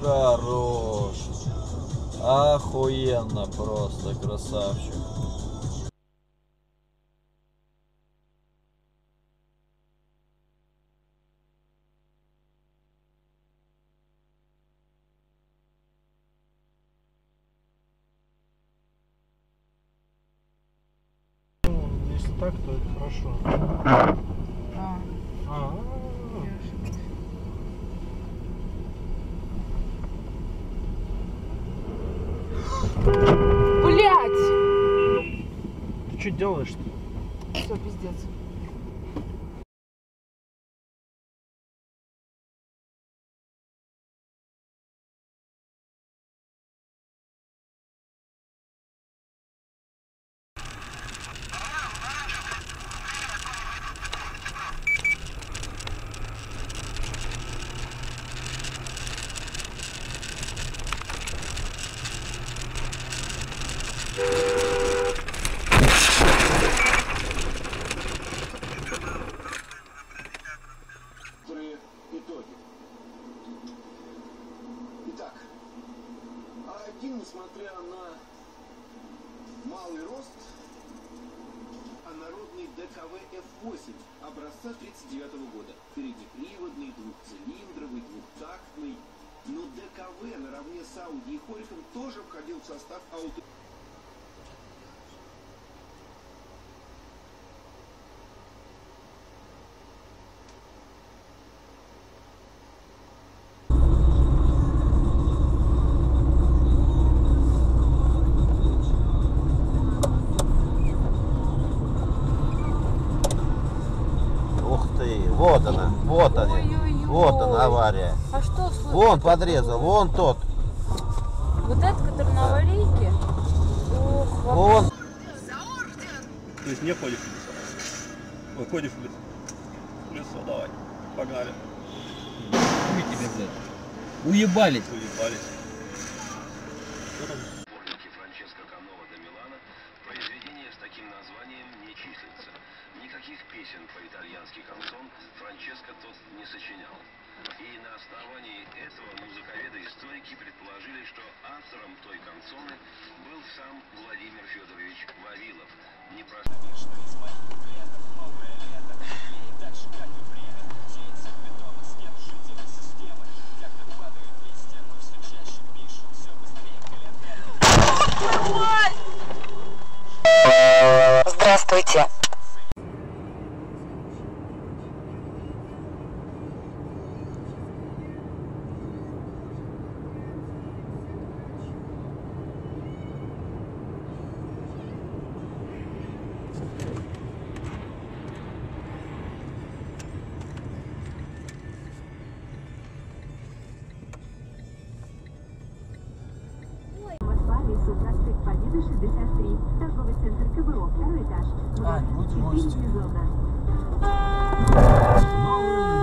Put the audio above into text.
Хорош. Охуенно просто, красавчик. Если так, то это хорошо. Блять! Ты что делаешь-то? Все, пиздец. Итоги. Итак, А1, несмотря на малый рост, а народный ДКВ F8 образца 1939 года. Переднеприводный, двухцилиндровый, двухтактный. Но ДКВ наравне с Audi и Хориком тоже входил в состав ауто. Вот она, вот они, Ой-ой-ой. вот она авария. А что случилось? Вон подрезал, вон тот. Вот этот, который на аварийке? Ох, Вон. То есть не ходишь в лесо? Выходишь в лесо? В лесо, давай, погнали. Хуй тебе, блядь. Уебались. Уебались. Сборники Франческо Канова до Милана произведения с таким названием не числятся. Никаких песен по-итальянски кансон Франческо тот не сочинял. И на основании этого музыковеды-историки предположили, что автором той кансоны был сам Владимир Федорович Вавилов. Не Здравствуйте. Проспект Победы, 63. Торговый центр КБО, второй этаж. Ань, будь гостем. Новый